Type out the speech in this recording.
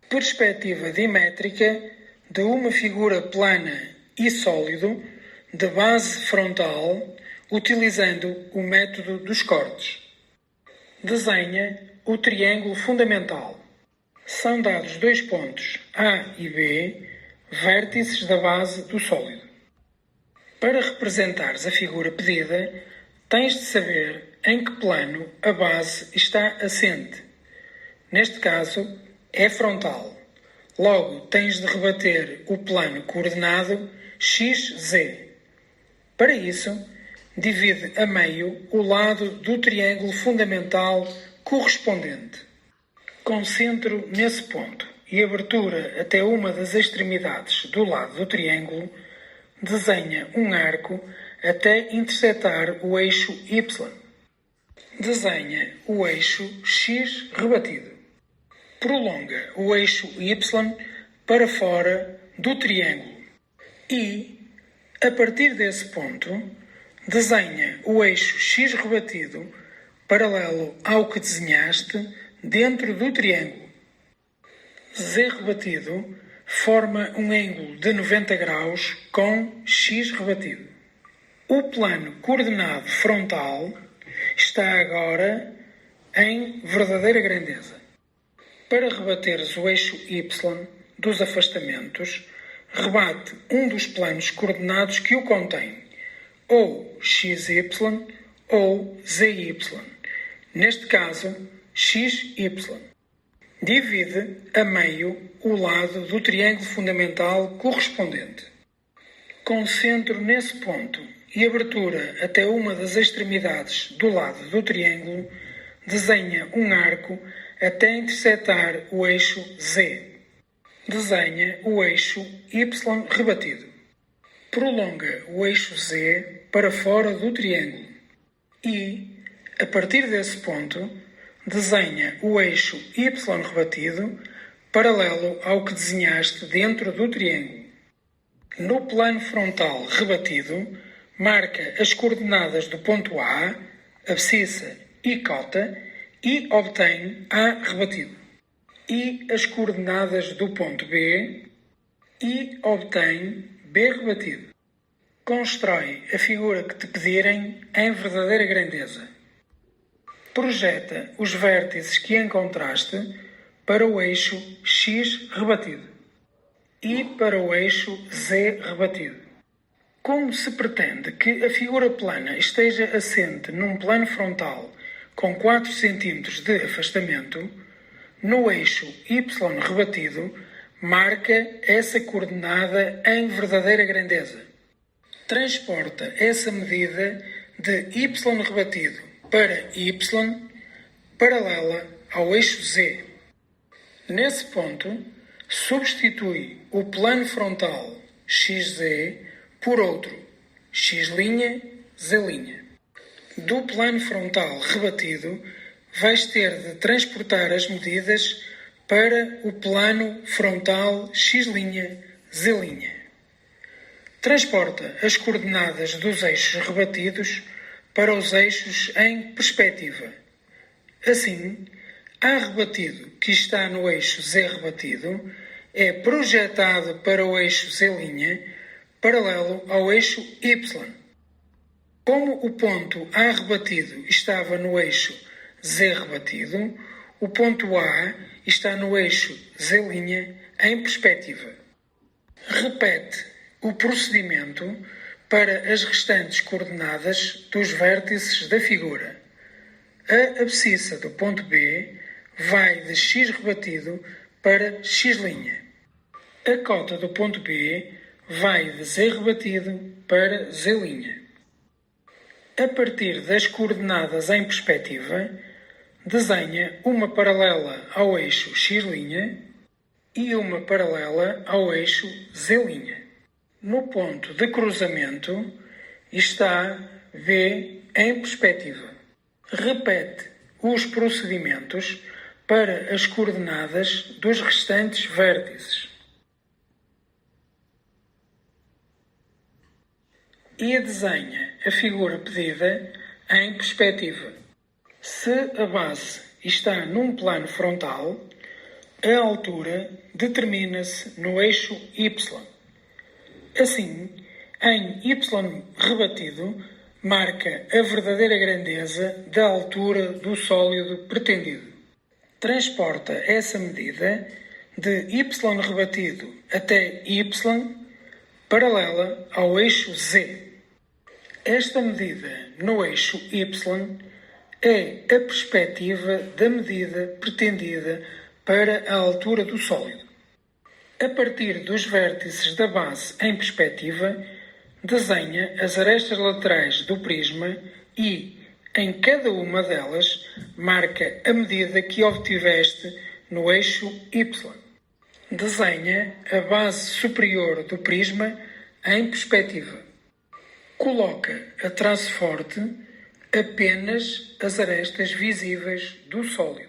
Perspectiva dimétrica de uma figura plana e sólido de base frontal utilizando o método dos cortes. Desenha o triângulo fundamental. São dados dois pontos A e B, vértices da base do sólido. Para representares a figura pedida, tens de saber em que plano a base está assente. Neste caso, é frontal. Logo, tens de rebater o plano coordenado XZ. Para isso, divide a meio o lado do triângulo fundamental correspondente. Com centro nesse ponto e abertura até uma das extremidades do lado do triângulo, desenha um arco até intersetar o eixo Y. Desenha o eixo X rebatido. Prolonga o eixo Y para fora do triângulo e, a partir desse ponto, desenha o eixo X rebatido paralelo ao que desenhaste dentro do triângulo. Z rebatido forma um ângulo de 90 graus com X rebatido. O plano coordenado frontal está agora em verdadeira grandeza. Para rebateres o eixo Y dos afastamentos, rebate um dos planos coordenados que o contém, ou XY ou ZY. Neste caso, XY. Divide a meio o lado do triângulo fundamental correspondente. Com centro nesse ponto e abertura até uma das extremidades do lado do triângulo, desenha um arco até intersetar o eixo Z. Desenha o eixo Y rebatido. Prolonga o eixo Z para fora do triângulo e, a partir desse ponto, desenha o eixo Y rebatido paralelo ao que desenhaste dentro do triângulo. No plano frontal rebatido, marca as coordenadas do ponto A, abscissa e cota e obtém A rebatido. E as coordenadas do ponto B e obtém B rebatido. Constrói a figura que te pedirem em verdadeira grandeza. Projeta os vértices que encontraste para o eixo X rebatido e para o eixo Z rebatido. Como se pretende que a figura plana esteja assente num plano frontal com 4 cm de afastamento, no eixo Y rebatido, marca essa coordenada em verdadeira grandeza. Transporta essa medida de Y rebatido para Y paralela ao eixo Z. Nesse ponto, substitui o plano frontal XZ por outro X', Z'. Do plano frontal rebatido, vais ter de transportar as medidas para o plano frontal X', Z'. Transporta as coordenadas dos eixos rebatidos para os eixos em perspectiva. Assim, A rebatido, que está no eixo Z rebatido, é projetado para o eixo Z', paralelo ao eixo Y. Como o ponto A rebatido estava no eixo Z rebatido, o ponto A está no eixo Z' em perspectiva. Repete o procedimento para as restantes coordenadas dos vértices da figura. A abscissa do ponto B vai de X rebatido para X'. A cota do ponto B vai de Z rebatido para Z'. A partir das coordenadas em perspectiva, desenha uma paralela ao eixo X' e uma paralela ao eixo Z'. No ponto de cruzamento está B em perspectiva. Repete os procedimentos para as coordenadas dos restantes vértices. E desenha a figura pedida em perspectiva. Se a base está num plano frontal, A altura determina-se no eixo y. Assim, em y rebatido, marca a verdadeira grandeza da altura do sólido pretendido. Transporta essa medida de y rebatido até y paralela ao eixo z. Esta medida no eixo y é a perspectiva da medida pretendida para a altura do sólido. A partir dos vértices da base em perspectiva, desenha as arestas laterais do prisma e, em cada uma delas, marca a medida que obtiveste no eixo y. Desenha a base superior do prisma em perspectiva. Coloca a traço forte apenas as arestas visíveis do sólido.